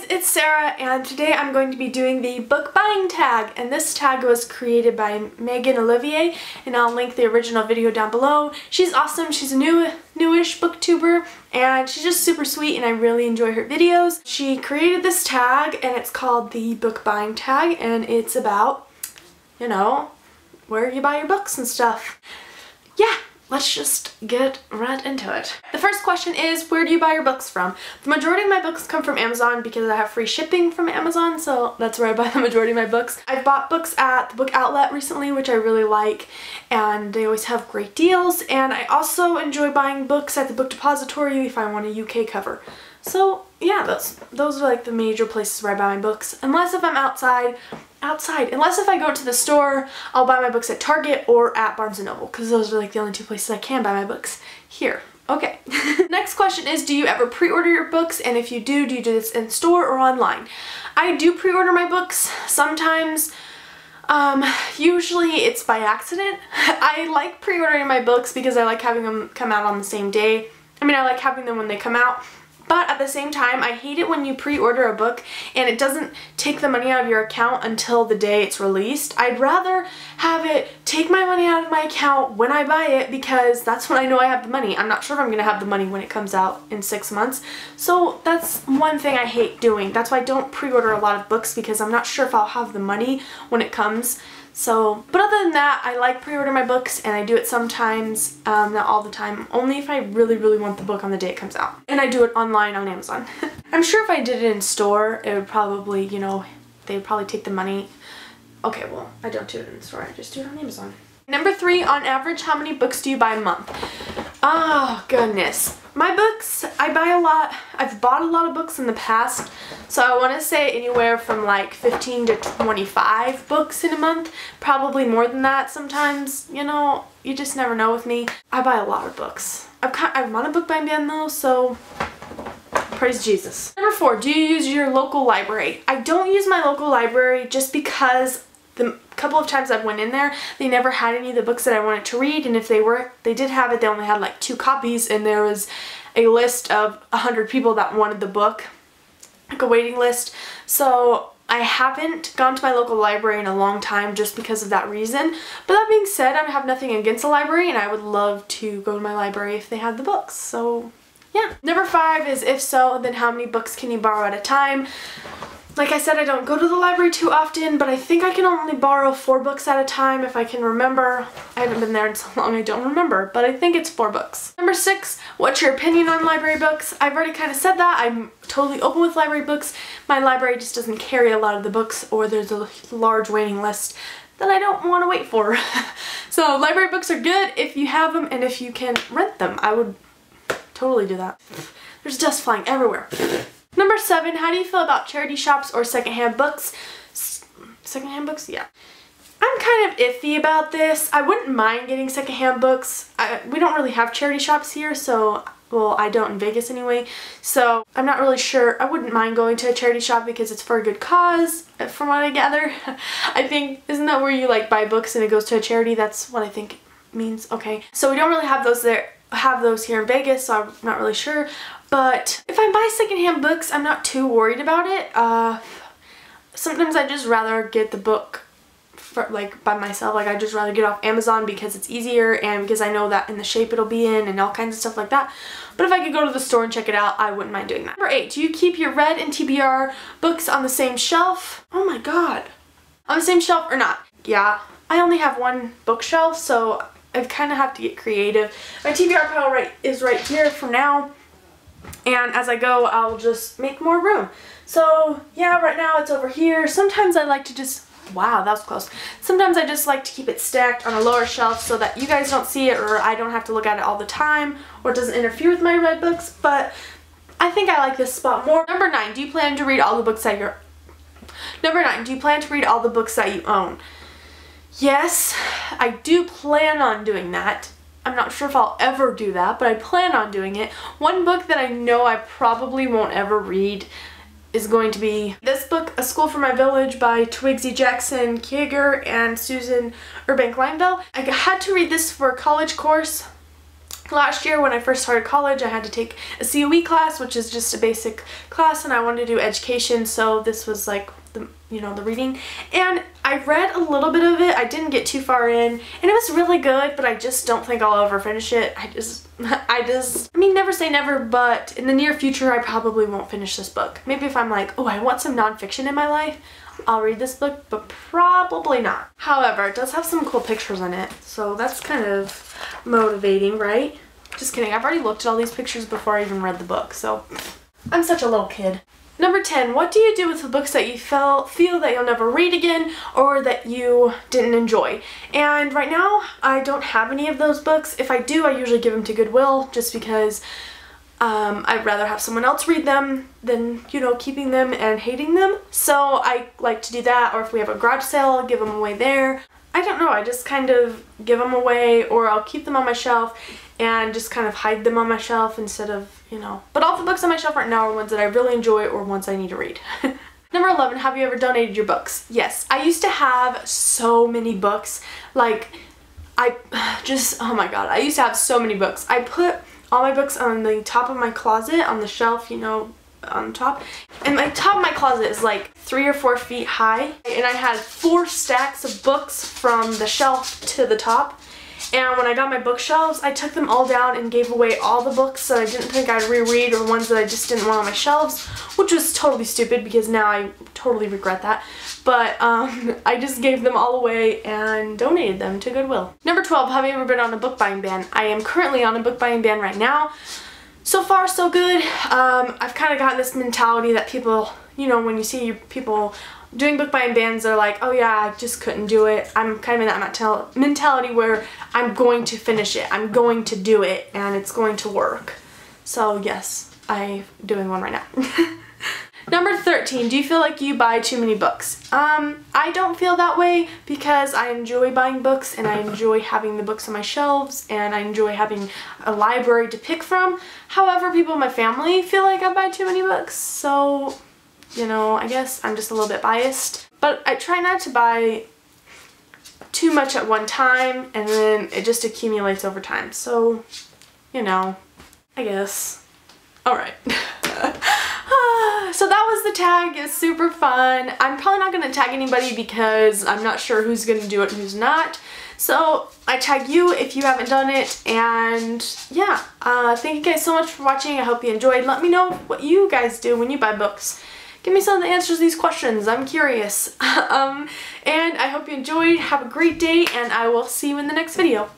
guys, it's Sarah, and today I'm going to be doing the book buying tag, and this tag was created by Megan Olivier, and I'll link the original video down below. She's awesome. She's a newish booktuber, and she's just super sweet, and I really enjoy her videos. She created this tag, and it's called the book buying tag, and it's about, you know, where you buy your books and stuff. Yeah. Let's just get right into it. The first question is, where do you buy your books from? The majority of my books come from Amazon because I have free shipping from Amazon, so that's where I buy the majority of my books. I've bought books at the Book Outlet recently, which I really like, and they always have great deals. And I also enjoy buying books at the Book Depository if I want a UK cover. So yeah, those are like the major places where I buy my books, unless if I'm outside. Unless if I go to the store, I'll buy my books at Target or at Barnes & Noble, because those are like the only two places I can buy my books here. Okay. Next question is, do you ever pre-order your books? And if you do you do this in store or online? I do pre-order my books sometimes. Usually it's by accident. I like pre-ordering my books because I like having them come out on the same day. I mean, I like having them when they come out. But at the same time, I hate it when you pre-order a book and it doesn't take the money out of your account until the day it's released. I'd rather have it take my money out of my account when I buy it, because that's when I know I have the money. I'm not sure if I'm going to have the money when it comes out in 6 months. So that's one thing I hate doing. That's why I don't pre-order a lot of books, because I'm not sure if I'll have the money when it comes. So, but other than that, I like pre-order my books, and I do it sometimes, not all the time, only if I really, really want the book on the day it comes out. And I do it online on Amazon. I'm sure if I did it in store, it would probably, you know, they would probably take the money. Okay, well, I don't do it in the store, I just do it on Amazon. Number 3, on average, how many books do you buy a month? Oh, goodness. My books, I buy a lot. I've bought a lot of books in the past, so I want to say anywhere from like 15 to 25 books in a month. Probably more than that sometimes, you know, you just never know with me. I buy a lot of books. I'm on a book buying ban though, so praise Jesus. Number 4, do you use your local library? I don't use my local library just because the couple of times I've went in there, they never had any of the books that I wanted to read, and if they did have it, they only had like 2 copies, and there was a list of 100 people that wanted the book, like a waiting list. So I haven't gone to my local library in a long time just because of that reason. But that being said, I have nothing against the library, and I would love to go to my library if they had the books. So yeah. Number 5 is, if so, then how many books can you borrow at a time? Like I said, I don't go to the library too often, but I think I can only borrow 4 books at a time if I can remember. I haven't been there in so long I don't remember, but I think it's 4 books. Number 6, what's your opinion on library books? I've already kind of said that. I'm totally open with library books. My library just doesn't carry a lot of the books, or there's a large waiting list that I don't want to wait for. So library books are good if you have them and if you can rent them. I would totally do that. There's dust flying everywhere. Number 7, how do you feel about charity shops or secondhand books? Secondhand books? Yeah. I'm kind of iffy about this. I wouldn't mind getting secondhand books. We don't really have charity shops here, so, well, I don't in Vegas anyway, so I'm not really sure. I wouldn't mind going to a charity shop because it's for a good cause, from what I gather. I think, isn't that where you like buy books and it goes to a charity? That's what I think it means. Okay. So we don't really have those here in Vegas, so I'm not really sure. But if I buy secondhand books, I'm not too worried about it. Sometimes I just rather get the book for, like, by myself. Like, I just rather get off Amazon because it's easier and because I know that in the shape it'll be in and all kinds of stuff like that. But if I could go to the store and check it out, I wouldn't mind doing that. Number 8, do you keep your Red and TBR books on the same shelf? Oh my god. On the same shelf or not? Yeah. I only have one bookshelf, so I kind of have to get creative. My TBR pile is right here for now. And as I go, I'll just make more room. So yeah, right now it's over here. Sometimes I like to just, wow, that was close. Sometimes I just like to keep it stacked on a lower shelf so that you guys don't see it, or I don't have to look at it all the time, or it doesn't interfere with my read books, but I think I like this spot more. Number 9, do you plan to read all the books that you own? Yes, I do plan on doing that. I'm not sure if I'll ever do that, but I plan on doing it. One book that I know I probably won't ever read is going to be this book, A School for My Village by Twigsy Jackson Kieger and Susan Urbank Lineville. I had to read this for a college course Last year when I first started college, I had to take a COE class, which is just a basic class, and I wanted to do education, so this was like the reading. And I read a little bit of it. I didn't get too far in, and it was really good, but I just don't think I'll ever finish it. I mean, never say never, but in the near future, I probably won't finish this book. Maybe if I'm like, oh, I want some nonfiction in my life, I'll read this book, but probably not. However, it does have some cool pictures in it, so that's kind of motivating, right? Just kidding. I've already looked at all these pictures before I even read the book, so I'm such a little kid. Number 10, what do you do with the books that you feel that you'll never read again or that you didn't enjoy? And right now, I don't have any of those books. If I do, I usually give them to Goodwill just because I'd rather have someone else read them than, keeping them and hating them. So I like to do that, or if we have a garage sale, I'll give them away there. I don't know, I just kind of give them away, or I'll keep them on my shelf and just kind of hide them on my shelf instead of, But all the books on my shelf right now are ones that I really enjoy or ones I need to read. Number 11, have you ever donated your books? Yes, I used to have so many books. Like, oh my god, I used to have so many books. I put all my books on the top of my closet, on the shelf, on top. And the top of my closet is like 3 or 4 feet high. And I had 4 stacks of books from the shelf to the top. And when I got my bookshelves, I took them all down and gave away all the books that I didn't think I'd reread or ones that I just didn't want on my shelves, which was totally stupid because now I totally regret that. But I just gave them all away and donated them to Goodwill. Number 12, have you ever been on a book buying ban? I am currently on a book buying ban right now. So far, so good. I've kind of gotten this mentality that people, when you see people doing book buying bans, they're like, oh yeah, I just couldn't do it. I'm kind of in that mentality where I'm going to finish it. I'm going to do it, and it's going to work. So yes, I'm doing one right now. Number 13, do you feel like you buy too many books? I don't feel that way because I enjoy buying books and I enjoy having the books on my shelves and I enjoy having a library to pick from. However, people in my family feel like I buy too many books, so, I guess I'm just a little bit biased. But I try not to buy too much at one time and then it just accumulates over time. So, I guess. Alright. So that was the tag. It was super fun. I'm probably not going to tag anybody because I'm not sure who's going to do it and who's not. So I tag you if you haven't done it. And yeah, thank you guys so much for watching. I hope you enjoyed. Let me know what you guys do when you buy books. Give me some of the answers to these questions. I'm curious. And I hope you enjoyed. Have a great day and I will see you in the next video.